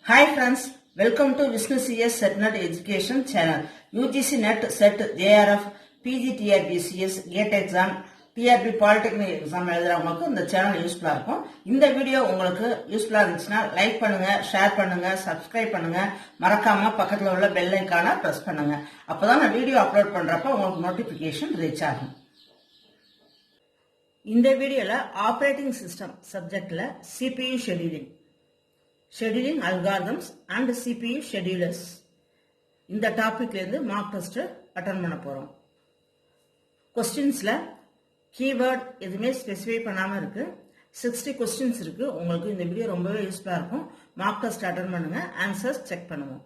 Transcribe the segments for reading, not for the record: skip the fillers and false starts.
Hi friends, welcome to Vishnu CS SetNet Education channel. UGC NET SET JRF PG TRB CS GATE exam TRB Polytechnic exam எழுதுறவங்களுக்கு இந்த channel யூஸ்ஃபுல்லா இருக்கும். இந்த video உங்களுக்கு யூஸ்ஃபுல்லா இருந்துச்சுன்னா like பண்ணுங்க, ஷேர் பண்ணுங்க, சப்ஸ்கிரைப் பண்ணுங்க, மறக்காம பக்கத்துல உள்ள பெல் ஐகானை பிரஸ் பண்ணுங்க. அப்பதான் நான் வீடியோ அப்லோட் பண்றப்ப உங்களுக்கு நோட்டிபிகேஷன் ரீச் ஆகும். இந்த வீடியோல ஆப்பரேட்டிங் சிஸ்டம் சப்ஜெக்ட்ல CPU scheduling algorithms and CPU schedulers இந்த டாபிக்ல இருந்து மார்க் டெஸ்ட் அட்டெண்ட் பண்ண போறோம். क्वेश्चंसல கீவேர்ட் எதுமே ஸ்பெசிஃபை பண்ணாம இருக்கு. 60 क्वेश्चंस இருக்கு. உங்களுக்கு இந்த வீடியோ ரொம்பவே யூஸ்ஃபுல்லா இருக்கும். மார்க் டெஸ்ட் அட்டெண்ட் பண்ணுங்க, ஆன்சர்ஸ் செக் பண்ணுங்க.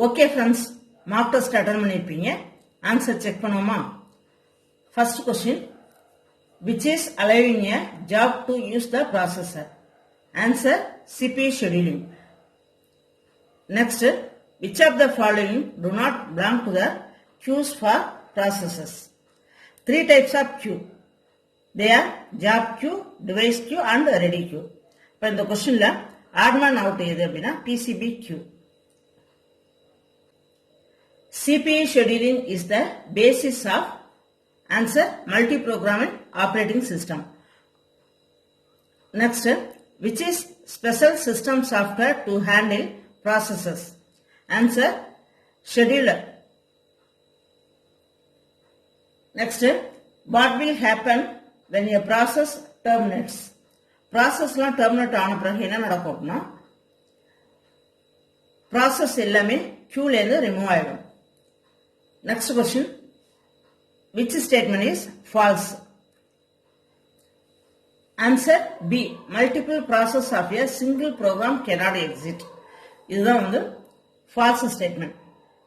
Okay friends, mark test attend பண்ணியிருப்பீங்க. ஆன்சர் செக் பண்ணுவோமா? First question, which is allowing a job to use the processor? Answer, CPU scheduling. Next, which of the following do not belong to the queues for processors? Three types of queue. They are job queue, device queue and ready queue. இப்போ இந்த கொஸ்டின்ல ஆட்மன் out எது அப்படின்னா PCB queue. CPU scheduling is the basis of answer multi-programming operating system. Next, which is special system software to handle processes? Answer, scheduler. Next, what will happen when a process terminates? Process la terminate ஆன பிறகு என்ன நடக்கும் அப்படின்னா process எல்லாமே queue ல இருந்து remove ஆயிடும். Next question, which statement is false? Answer, B. Multiple process of a single program cannot exist. இதுதான் வந்து false statement.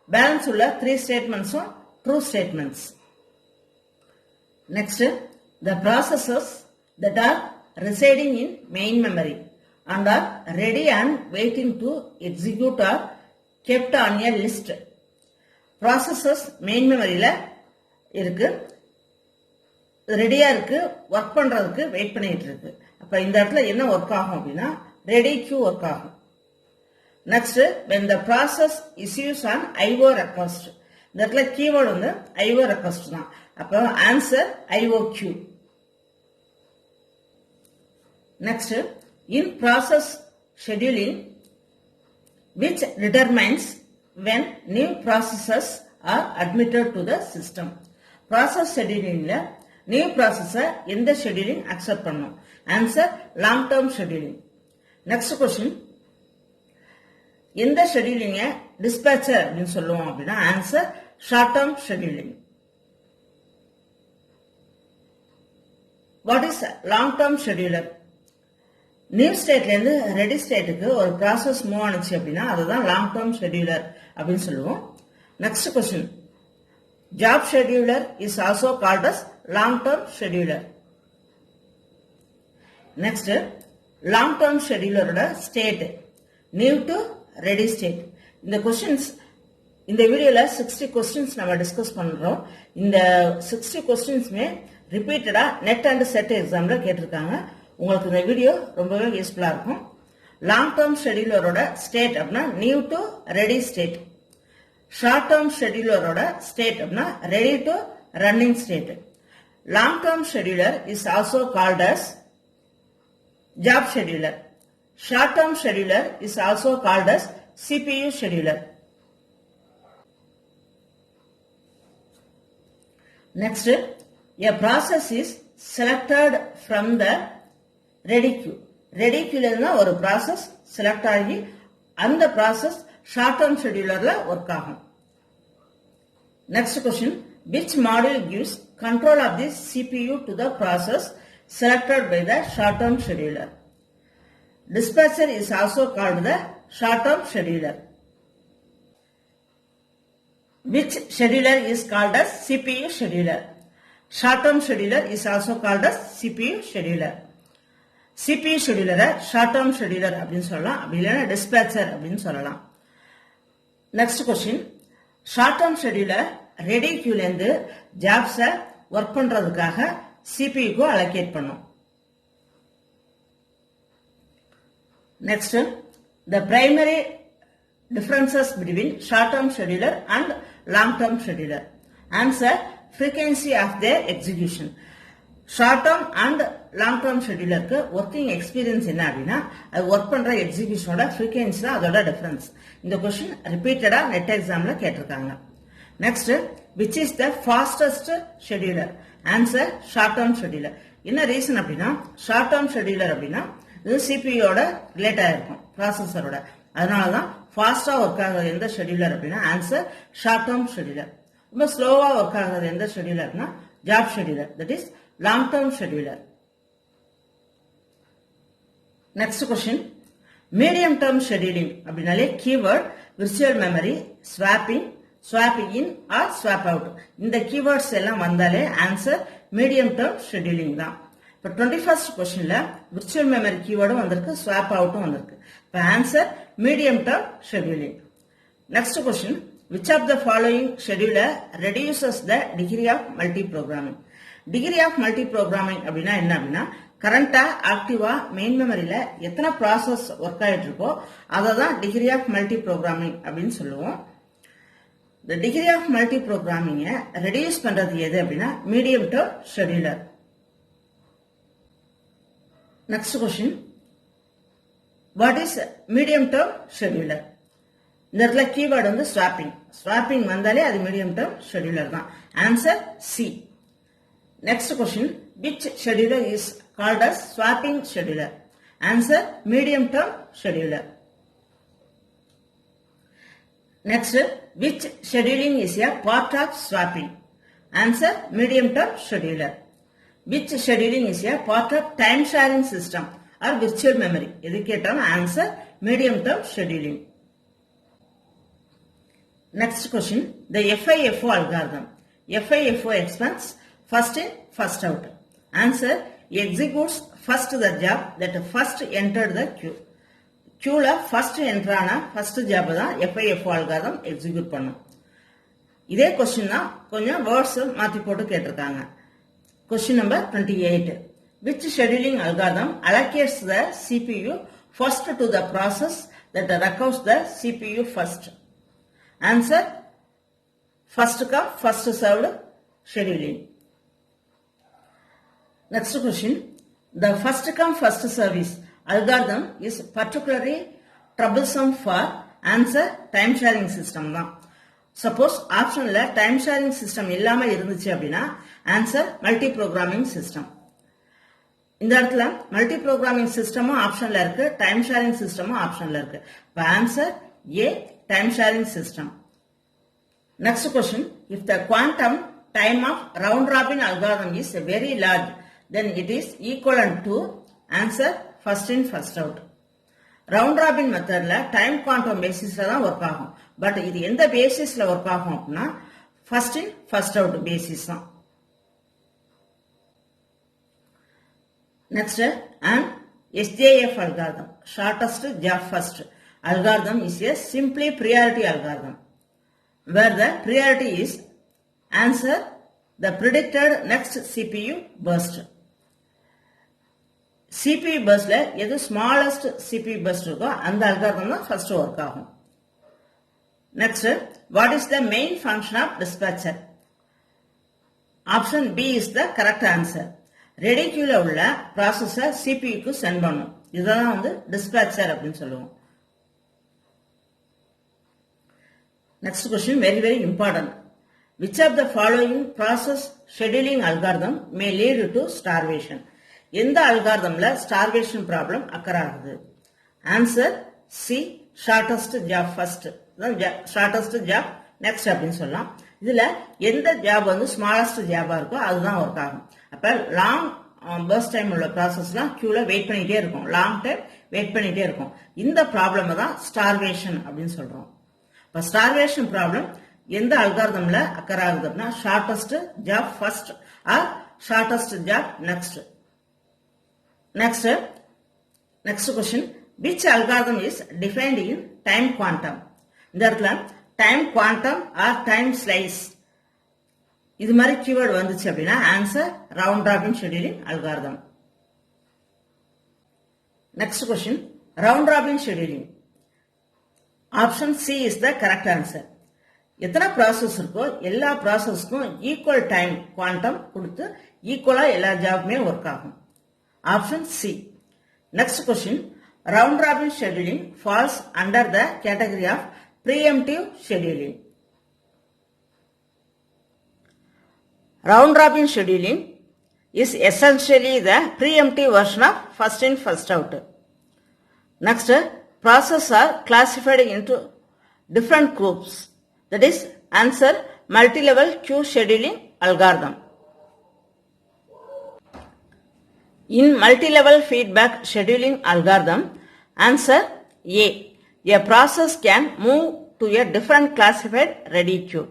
Balance உள்ள 3 statements true statements. Next, the processes that are residing in main memory and are ready and waiting to execute are kept on a list. Processes main memoryல இருக்கு, ரெடியா இருக்கு, work பண்றதுக்கு wait பண்ணிட்டு இருக்கு. அப்ப இந்த இடத்துல என்ன ஒர்க் ஆகும் அப்படின்னா ரெடி கியூ ஒர்க் ஆகும். Next, when the process issues an IO request, இந்த இடத்துல கீவேர்டு வந்து IO request தான். அப்ப answer IOQ. Next, in process scheduling, which determines when new processes are admitted to the system? Process scheduling new processor எந்த scheduling accept பண்ணும்? Answer, long term scheduling. Next question, எந்த scheduling dispatcher அப்படின்னு சொல்லுவோம் அப்படின்னா answer, short term scheduling. What is long term scheduler? New ஸ்டேட்ல இருந்து ready ஸ்டேட்டுக்கு ஒரு ப்ராசஸ் மூவ் ஆனிச்சு அப்படின்னா அதுதான் லாங் டேர்ம் ஷெட்யூலர் அப்படின்னு சொல்லுவோம். Next question, job scheduler is also called as long term scheduler. Next, long term ஷெட்யூலரோட state new to ready state. இந்த கொஸ்டின்ஸ் இந்த வீடியோல 60 கொஸ்டின்ஸ் நம்ம டிஸ்கஸ் பண்றோம். இந்த 60 கொஸ்டின்ஸ்மே ரிப்பீட்டடா நெட் அண்ட் செட் எக்ஸாம்ல கேட்டிருக்காங்க. உங்களுக்கு இந்த வீடியோ ரொம்பவே யூஸ்ஃபுல்லா இருக்கும். லாங் டேர்ம் ஷெட்யூலரோட ஸ்டேட் அப்படின்னா new to ready state. Short term ஷெட்யூலரோட ஸ்டேட் அப்படின்னா ready to running state. Long term scheduler is also called as job scheduler. Short term scheduler is also called as CPU scheduler. Next, a process is selected from the ready queue. Ready queue ல ஒரு process select ஆகி அந்த process short term schedulerல work ஆகும். Next question, which module gives control of the CPU to the process selected by the short term scheduler? Dispatcher is also called the short term scheduler. Which scheduler is called as CPU scheduler? Short term scheduler is also called as CPU scheduler. CPU scheduler short term scheduler அப்படின்னு சொல்லலாம், அப்படி இல்லைன்னா dispatcher அப்படின்னு சொல்லலாம். Next question, short term scheduler ready கியூல இருந்து ஜாப்ஸை work பண்றதுக்காக சிபியூக்கு allocate பண்ணும். Next, the primary differences between short term scheduler and long term scheduler. Answer, frequency of their execution. Short term and long term ஷெட்யூலருக்கு working experience என்ன அப்படின்னா அது work பண்ற எக்ஸிகியூஷனோட frequency தான் அதோட டிஃபரன்ஸ். இந்த கொஸ்டின் ரிப்பீட்டடா நெட் எக்ஸாம்ல கேட்டிருக்காங்க. Next, which is the fastest scheduler? Answer, short term scheduler. என்ன ரீசன் அப்படின்னா ஷார்ட் டேர்ம் ஷெட்யூலர் அப்படின்னா இது சிபியோட ரிலேட் ஆயிருக்கும் ப்ராசஸரோட, அதனாலதான் ஃபாஸ்டா ஒர்க் ஆகுறது எந்த ஷெட்யூலர் அப்படின்னா ஆன்சர், ஷார்ட் டேர்ம் ஷெட்யூலர். ரொம்ப ஸ்லோவா ஒர்க் ஆகுறது எந்த ஷெட்யூலர்னா job scheduler, that is long term scheduler. Next question, medium term scheduling அப்படினாலே keyword virtual memory, swapping, swap in or swap out. இந்த keywords எல்லாம் வந்தாலே answer medium term scheduling தான். இப்போ 21st questionல virtual memory keyword வந்திருக்கு, swap out வந்திருக்கு. இப்போ answer medium term scheduling. Next question, which of the following scheduler reduces the degree of multiprogramming? Degree of multiprogramming அப்படின்னா என்ன அப்படின்னா கரண்டா ஆக்டிவா மெயின் மெமரியில எத்தனை ப்ராசஸ் ஒர்க் ஆயிட்டு இருக்கோ அதை தான் டிகிரி ஆஃப் மல்டி ப்ரோக்ராமிங் அப்படின்னு சொல்லுவோம். இந்த டிகிரி ஆஃப் மல்டி ப்ரோக்ராமிங்கை ரெடியூஸ் பண்றது எது அப்படின்னா medium term scheduler. Next question, what is medium term scheduler? இந்த இடத்துல கீவேர்டு வந்து ஸ்வாப்பிங். ஸ்வாப்பிங் வந்தாலே அது மீடியம் டேர்ம் ஷெட்யூலர் தான். Answer C. Next question, which scheduler is called as swapping scheduler? Answer medium term scheduler. Next, which scheduling is a part of swapping? Answer medium term scheduler. Which scheduling is a part of time sharing system or virtual memory? Educator answer medium term scheduling. Next question, the FIFO algorithm. FIFO expands first in, first out. Answer, executes first the job that first entered the queue. Queueல first enter ஆன first job தான் FIFO algorithm execute பண்ணும். இதே question தான் கொஞ்சம் words மாத்தி போட்டு கேட்டிருக்காங்க. Question number 28. Which scheduling algorithm allocates the CPU first to the process that requires the CPU first? Answer, first come, first served scheduling. Next question, the first come first service algorithm is particularly troublesome for answer time sharing system தான். Suppose ஆப்ஷன்ல time sharing system இல்லாம இருந்துச்சு அப்படின்னா answer multi programming system. இந்த இடத்துல multi programming சிஸ்டமும் ஆப்ஷன்ல இருக்கு, time sharing சிஸ்டமும் ஆப்ஷன்ல இருக்கு. இப்போ answer A, time sharing system. Next question, if the quantum time of round robin algorithm is very large, then it is equivalent to answer first in first out. Round robin மெத்தட்ல time quantum பேசிஸ்ல தான் work ஆகும். But இது எந்த பேசிஸ்ல work ஆகும் அப்படின்னா first in first out basis தான். Next, an SJF algorithm, shortest job first algorithm, is a simply priority algorithm where the priority is answer the predicted next CPU burst. CPU burstல எது smallest CPU burst இருக்கோ அந்த algorithm தான் first work ஆகும். Next, what is the main function of dispatcher? Option B is the correct answer. Ready கியூல உள்ள processor சிபியூக்கு send பண்ணும். இதுதான் வந்து டிஸ்பேச்சர் அப்படின்னு சொல்லுவோம். Next question, very very important. Which of the following process scheduling algorithm may lead to starvation? எந்த அல்காரிதம்ல starvation problem occur ஆகுது? Answer C, shortest job first, shortest job next அப்படின்னு சொல்லலாம். இதுல எந்த ஜாப் வந்து ஸ்மாலஸ்ட் ஜாபா இருக்கோ அதுதான் ஒர்க் ஆகும். அப்ப லாங் பர்ஸ்ட் டைம் உள்ள ப்ராசஸ்லாம் கியூல வெயிட் பண்ணிட்டே இருக்கும், லாங் டைம் வெயிட் பண்ணிட்டே இருக்கும். இந்த ப்ராப்ளம் தான் ஸ்டார்வேஷன் அப்படின்னு சொல்றோம். இப்ப ஸ்டார்வேஷன் ப்ராப்ளம் எந்த அல்காரிதம்ல அக்கர் ஆகுது அப்படின்னா shortest job first or shortest job next. Next question, which algorithm is defined in time quantum? இந்த இடத்துல time quantum or time slice இது மாதிரி கீவேர்டு வந்துச்சு அப்படின்னா answer round robin scheduling algorithm. Next question, round robin scheduling option C is the correct answer. எத்தனை process இருக்கோ எல்லா ப்ராசஸ்க்கும் ஈக்குவல் டைம் குவாண்டம் கொடுத்து ஈக்குவலா எல்லா ஜாபுமே ஒர்க் ஆகும். Option C. Next question, round robin scheduling falls under the category of preemptive scheduling. Round robin scheduling is essentially the preemptive version of first in first out. Next, processes are classified into different groups. That is answer multi-level queue scheduling algorithm. In multi-level feedback scheduling algorithm, answer A. A process can move to a different classified ready queue.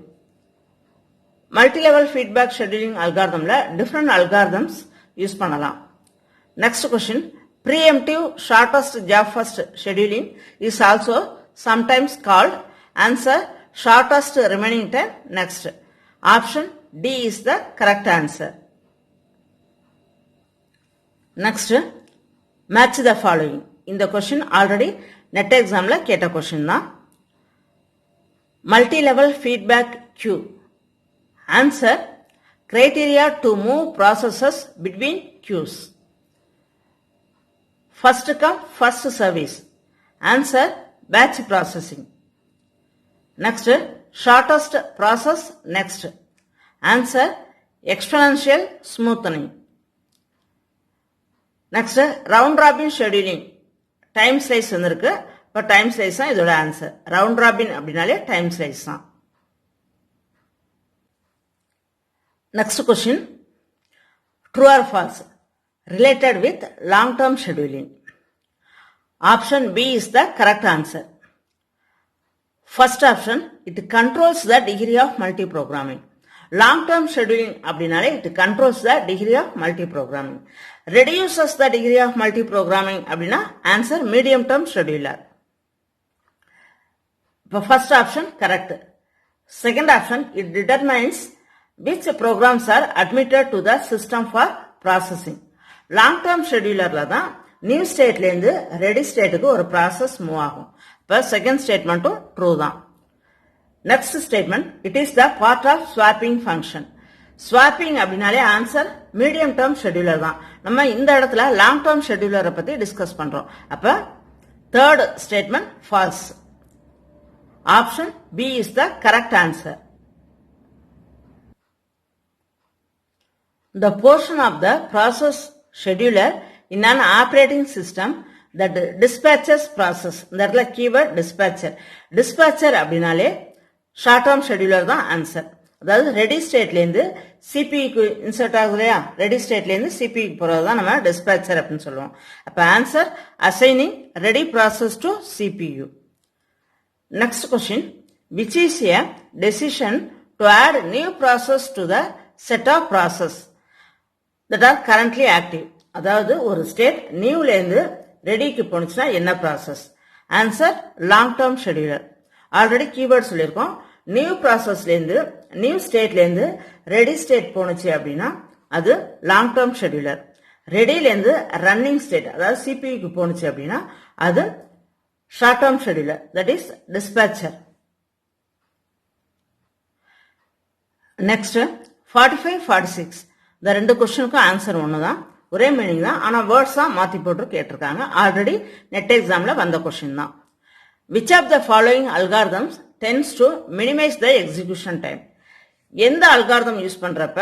Multi-level feedback scheduling algorithm la different algorithms use பண்ணலாம். Next question, preemptive shortest job first scheduling is also sometimes called answer shortest remaining time next. Option D is the correct answer. Next, match the following. இந்த question already net exam la கேட்ட question தான். Multi-level feedback queue. Answer, criteria to move processes between queues. First come, first service. Answer, batch processing. Next, shortest process next. Answer, exponential smoothing. Next, round robin scheduling. Time slice வந்திருக்கு. இப்போ time slice தான் இதோட answer. round robin அப்படினாலே time slice தான். Next question, true or false related with long term scheduling. Option B is the correct answer. First option, it controls the degree of multi-programming. Long term scheduling அப்படினாலே it controls the degree of multi-programming. Reduces the degree of multi-programming அப்படினா answer medium term scheduler. இப்போ first option correct. Second option, it determines which programs are admitted to the system for processing. Long term schedulerல தான் new stateல இருந்து ready stateக்கு ஒரு process move ஆகும். இப்போ second statementum true தான். Next statement, it is the part of swapping function. Swapping அப்படினாலே answer medium term scheduler தான். நம்ம இந்த இடத்துல long term scheduler பத்தி discuss பண்றோம். அப்ப third statement false. Option B is the correct answer. The portion of the process scheduler in an operating system that dispatches process. இந்த இடத்துல keyword dispatcher. Dispatcher அப்படினாலே short term scheduler தான் answer. அதாவது ready ஸ்டேட்ல இருந்து சிபிக்கு insert ஆகுது இல்லையா, ready ஸ்டேட்ல இருந்து சிபிக்கு போறது தான் நம்ம டிஸ்பேச்சர் அப்படின்னு சொல்லுவோம். அப்ப answer assigning ready process to CPU. Next question, which is a decision to add new process to the set of process that are currently active. அதாவது ஒரு ஸ்டேட் நியூல இருந்து ரெடிக்கு போனுச்சுன்னா என்ன process? Answer long term scheduler. Already keyword சொல்லியிருக்கோம். New ப்ராசஸ்ல இருந்து new ஸ்டேட்ல இருந்து ready state போனுச்சு அப்படின்னா அது லாங் டேர்ம் ஷெட்யூலர். ரெடில இருந்து ரன்னிங் ஸ்டேட் அதாவது சிபிக்கு போனுச்சு அப்படின்னா அது short term scheduler, that is dispatcher. Next 45, 46 இந்த ரெண்டு கொஸ்டினுக்கும் ஆன்சர் ஒன்று தான், ஒரே மீனிங் தான், ஆனால் வேர்ட்ஸா மாத்தி போட்டு கேட்டிருக்காங்க. ஆல்ரெடி நெட் எக்ஸாம்ல வந்த கொஸ்டின் தான். Which of the following algorithms tends to minimize the execution time? எந்த அல்காரிதம் யூஸ் பண்றப்ப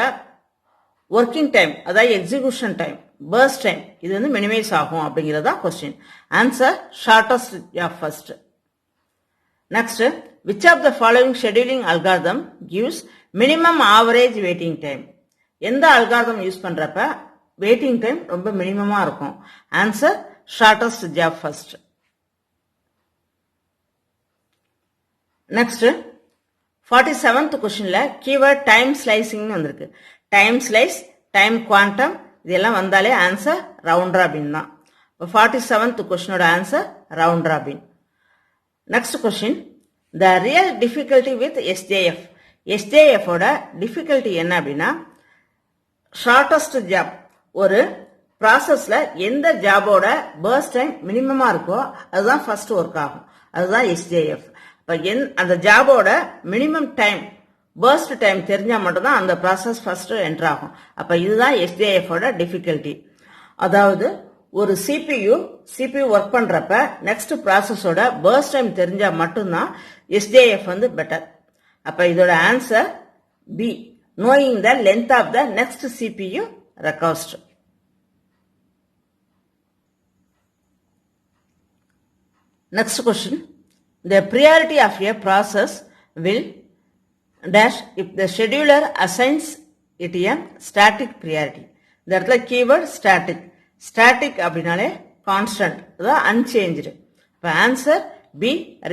ஒர்க்கிங் டைம் அதாவது எக்ஸிகியூஷன் டைம், பர்ஸ்ட் டைம் இது வந்து மினிமைஸ் ஆகும் அப்படிங்கறதா question. Answer shortest job first. Next, which of the following scheduling algorithm gives minimum average waiting time? எந்த algorithm use பண்றப்ப waiting time ரொம்ப மினிமமா இருக்கும்? Answer shortest job first. Next 47th கொஸ்டின்ல கீவேர்ட் டைம் ஸ்லைசிங் வந்திருக்கு. Time slice, time quantum இதெல்லாம் வந்தாலே answer round robin தான். 47th கொஸ்டினோட answer round robin. Next question, the real difficulty with SJF. SJF ஓட டிஃபிகல்டி என்ன அப்படின்னா ஷார்டஸ்ட் ஜாப். ஒரு ப்ராசஸ்ல எந்த ஜாபோட பர்ஸ்ட் டைம் மினிமமா இருக்கோ அதுதான் ஃபர்ஸ்ட் ஒர்க் ஆகும், அதுதான் எஸ்ஜேஎஃப். அந்த ஜாபோட மினிமம் டைம் பர்ஸ்ட் டைம் தெரிஞ்சா மட்டும்தான் அந்த ப்ராசஸ் ஃபர்ஸ்ட் என்டர் ஆகும். அப்ப இதுதான் எஸ்ஜேஎஃப் ஓட டிஃபிகல்டி. அதாவது ஒரு சிபியு ஒர்க் பண்றப்ப நெக்ஸ்ட் ப்ராசஸோட பர்ஸ்ட் டைம் தெரிஞ்சா மட்டும்தான் எஸ்ஜேஎஃப் வந்து பெட்டர். அப்ப இதோட answer B, knowing the length of the next CPU request. Next question, the priority of a process will dash if the scheduler assigns it a static priority. இந்த இடத்துல keyword static. Static அப்படினாலே constant, அதாவது unchanged. இப்போ answer B,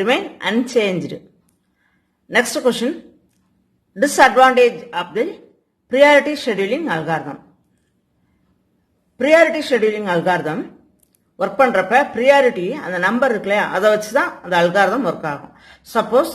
remain unchanged. Next question, disadvantage of the priority scheduling algorithm. Priority scheduling algorithm work பண்றப்ப priority அந்த number இருக்குல்ல அதை வச்சு தான் அந்த அல்காரிதம் ஒர்க் ஆகும். சப்போஸ்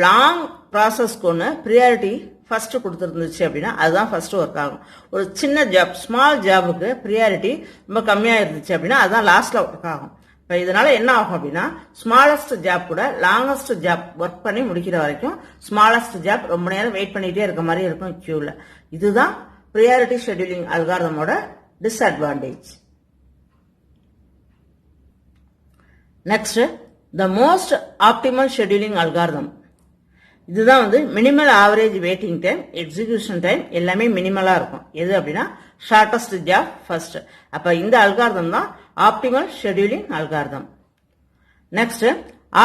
லாங் ப்ராசஸ்க்கு ஒன்று priority ஃபர்ஸ்ட் கொடுத்துருந்துச்சு அப்படின்னா அதுதான் ஃபர்ஸ்ட் ஒர்க் ஆகும். ஒரு சின்ன ஜாப் ஸ்மால் ஜாபுக்கு priority ரொம்ப கம்மியாக இருந்துச்சு அப்படின்னா அதுதான் லாஸ்ட்ல ஒர்க் ஆகும். இப்போ இதனால என்ன ஆகும் அப்படின்னா ஸ்மாலஸ்ட் ஜாப் கூட லாங்கஸ்ட் ஜாப் ஒர்க் பண்ணி முடிக்கிற வரைக்கும் ஸ்மாலஸ்ட் ஜாப் ரொம்ப நேரம் வெயிட் பண்ணிட்டே இருக்க மாதிரி இருக்கும் கியூல. இதுதான் priority scheduling algorithmோட disadvantage. Next, the most optimal scheduling algorithm. இதுதான் minimal average waiting time, execution time எல்லாமே மினிமலா இருக்கும். எது அப்படின்னா ஷார்டஸ்ட் ஜாப் ஃபர்ஸ்ட். அப்ப இந்த அல்காரிதம் தான் optimal scheduling algorithm. Next,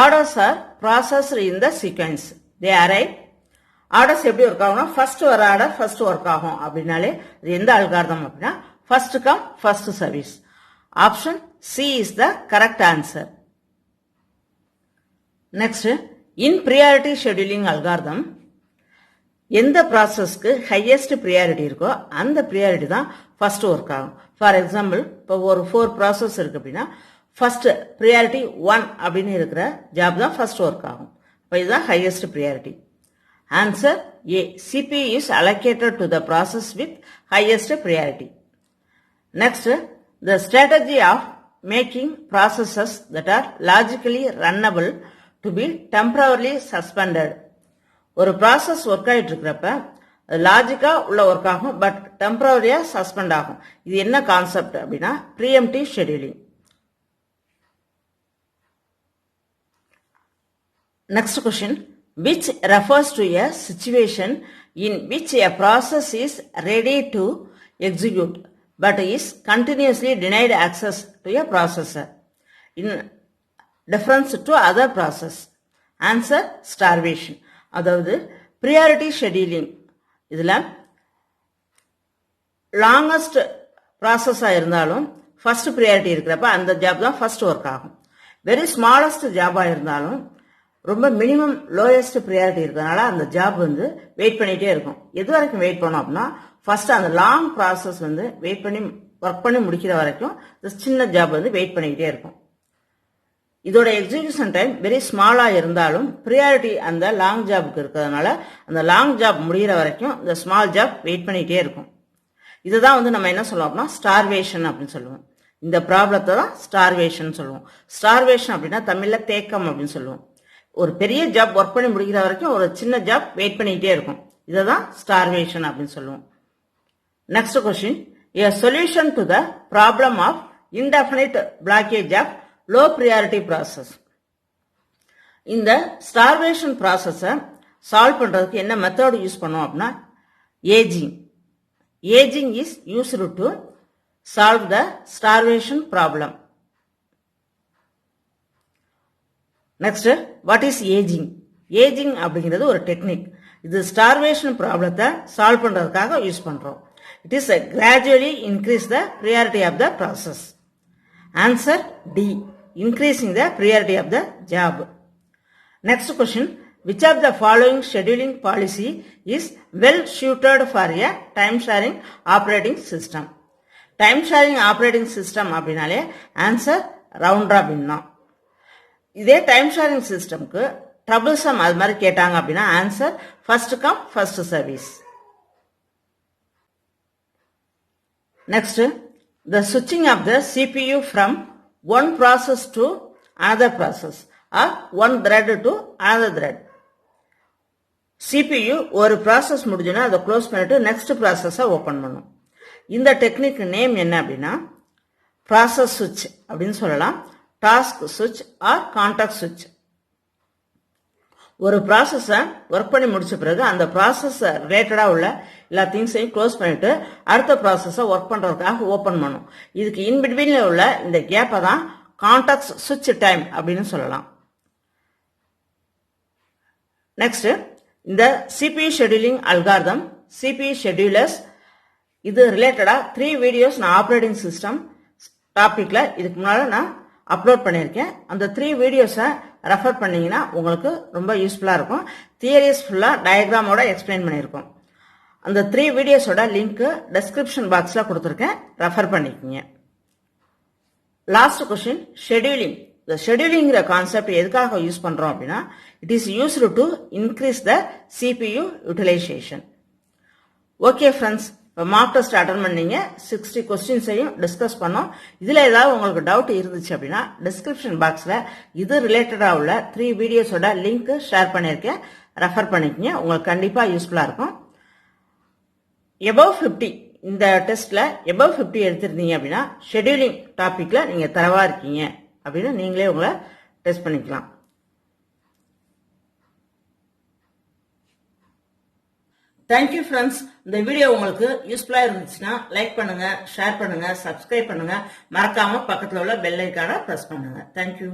orders are processed in the sequence. They arrive. Orders எப்படி work ஆகும்னா ஃபர்ஸ்ட் வர ஆர்டர் ஃபர்ஸ்ட் ஒர்க் ஆகும் அப்படின்னாலே இது எந்த அல்காரிதம் அப்படின்னா first come first service. Option C is the correct answer. Next, in priority scheduling algorithm எந்த ப்ராசஸ்க்கு ஹையஸ்ட் ப்ரியாரிட்டி இருக்கோ அந்த ப்ரியாரிட்டி தான் ஃபர்ஸ்ட் ஒர்க் ஆகும். ஃபார் எக்ஸாம்பிள், இப்போ ஒரு 4 ப்ராசஸ் இருக்கு அப்படின்னா ஃபர்ஸ்ட் ப்ரியாரிட்டி 1 அப்படின்னு இருக்கிற ஜாப் தான் ஃபர்ஸ்ட் ஒர்க் ஆகும். இப்போ இதுதான் highest priority. Answer A, CPU is allocated to the process with highest priority. Next, the strategy of making processes that are logically runnable to be temporarily suspended. ஒரு process work ஆயிட்டு இருக்கிறப்ப லாஜிக்கா உள்ள work ஆகும், but டெம்பரரியா suspend ஆகும். இது என்ன concept அப்படின்னா preemptive scheduling. Next question, which refers to a situation in which a process is ready to execute but is continuously denied access to a processor in difference to other process. Answer starvation. அதாவது priority scheduling இதுல longest ப்ராசஸா இருந்தாலும் first priority இருக்கிறப்ப அந்த job தான் first work ஆகும். Very smallest ஜாபா இருந்தாலும் ரொம்ப minimum lowest priority இருக்கிறதுனால அந்த ஜாப் வெயிட் பண்ணிட்டே இருக்கும். எது வரைக்கும் வெயிட் பண்ணோம் அப்படின்னா ஃபர்ஸ்ட் அந்த லாங் ப்ராசஸ் வெயிட் பண்ணி ஒர்க் பண்ணி முடிக்கிற வரைக்கும் சின்ன ஜாப் வெயிட் பண்ணிக்கிட்டே இருக்கும். இதோட எக்ஸிகியூஷன் டைம் வெரி ஸ்மாலா இருந்தாலும் ப்ரியாரிட்டி அந்த லாங் ஜாபுக்கு இருக்கிறதுனால அந்த லாங் ஜாப் முடிகிற வரைக்கும் இந்த ஸ்மால் ஜாப் வெயிட் பண்ணிட்டே இருக்கும். இதுதான் நம்ம என்ன சொல்லுவோம் அப்படின்னா ஸ்டார்வேஷன் அப்படின்னு சொல்லுவோம். இந்த ப்ராப்ளத்தை தான் ஸ்டார்வேஷன் சொல்லுவோம். ஸ்டார்வேஷன் அப்படின்னா தமிழ்ல தேக்கம் அப்படின்னு சொல்லுவோம். ஒரு பெரிய ஜாப் ஒர்க் பண்ணி முடிக்கிற வரைக்கும் ஒரு சின்ன ஜாப் வெயிட் பண்ணிட்டே இருக்கும். இதை தான் ஸ்டார்வேஷன் அப்படின்னு சொல்லுவோம். Next question, a solution to the problem of indefinite blockage of low priority process. இந்த starvation process சால்வ் பண்றதுக்கு என்ன மெத்தட் யூஸ் பண்ணோம் அப்படின்னா ageing. Ageing is used to solve the starvation problem. Next, what is ageing? Ageing அப்படிங்கிறது ஒரு technique. இது starvation ப்ராப்ளத்தை solve பண்றதுக்காக யூஸ் பண்றோம். It is a gradually increase the priority of the process. Answer D, increasing the priority of the job. Next question, which of the following scheduling policy is well suited for a time sharing operating system? Time sharing operating system அப்படினாலே answer round robin தான். இதே time sharing சிஸ்டம்க்கு troublesome அது மாதிரி கேட்டாங்க அப்படின்னா answer first come first service. Next, the switching of the CPU from one process to another process or one thread to another thread. CPU ஒரு process முடிஞ்சுன்னா அதை close பண்ணிட்டு next ப்ராசஸை ஓப்பன் பண்ணும். இந்த டெக்னிக் நேம் என்ன அப்படின்னா ப்ராசஸ் சுவிட்ச் அப்படின்னு சொல்லலாம், டாஸ்க் சுவிட்ச் ஆர் கான்டாக்ட் சுவிட்ச். ஒரு ப்ராசஸை ஒர்க் பண்ணி முடிச்ச பிறகு அந்த ப்ராசஸ் ரிலேட்டடா உள்ள எல்லா திங்ஸையும் க்ளோஸ் பண்ணிட்டு அடுத்த ப்ராசஸை ஒர்க் பண்றதுக்காக ஓபன் பண்ணும். இதுக்கு இன்பிட்வீன்ல உள்ள இந்த கேப்பை தான் கான்டாக்ட் சுவிட்ச் டைம் அப்படின்னு சொல்லலாம். நெக்ஸ்ட், இந்த CPU ஷெட்யூலிங் அல்காரிதம், CPU ஷெட்யூலர்ஸ், இது ரிலேட்டடா 3 வீடியோஸ் நான் ஆப்ரேட்டிங் சிஸ்டம் டாபிக்ல இதுக்கு முன்னால நான் அப்லோட் பண்ணியிருக்கேன். அந்த 3 வீடியோஸை ரெஃபர் பண்ணீங்கன்னா உங்களுக்கு ரொம்ப யூஸ்ஃபுல்லாக இருக்கும். தியரிஸ் ஃபுல்லாக டயக்ராமோட எக்ஸ்பிளைன் பண்ணியிருக்கோம். அந்த 3 வீடியோஸோட லிங்க் டெஸ்கிரிப்ஷன் பாக்ஸில் கொடுத்துருக்கேன், ரெஃபர் பண்ணிக்கோங்க. Last question, scheduling. இந்த ஷெட்யூலிங்கிற கான்செப்ட் எதுக்காக யூஸ் பண்ணுறோம் அப்படின்னா, it is used to increase the CPU utilization. Okay friends, இப்போ மார்க் டெஸ்ட் அட்டன் பண்ணீங்க, 60 கொஸ்டின்ஸையும் டிஸ்கஸ் பண்ணோம். இதில் ஏதாவது உங்களுக்கு டவுட் இருந்துச்சு அப்படின்னா டிஸ்கிரிப்ஷன் பாக்ஸில் இது ரிலேட்டடாக உள்ள 3 வீடியோஸோட லிங்க் ஷேர் பண்ணியிருக்கேன், ரெஃபர் பண்ணிக்கோங்க. உங்களுக்கு கண்டிப்பாக யூஸ்ஃபுல்லாக இருக்கும். above 50 இந்த டெஸ்ட்ல above 50 எடுத்திருந்தீங்க அப்படின்னா ஷெட்யூலிங் டாபிக்ல நீங்க தரவா இருக்கீங்க அப்படின்னு நீங்களே உங்களை டெஸ்ட் பண்ணிக்கலாம். Thank you friends. இந்த வீடியோ உங்களுக்கு யூஸ்ஃபுல்லா இருந்துச்சுன்னா லைக் பண்ணுங்க, ஷேர் பண்ணுங்க, சப்ஸ்கிரைப் பண்ணுங்க, மறக்காம பக்கத்துல உள்ள பெல் ஐக்கானை பிரஸ் பண்ணுங்க. தேங்க்யூ.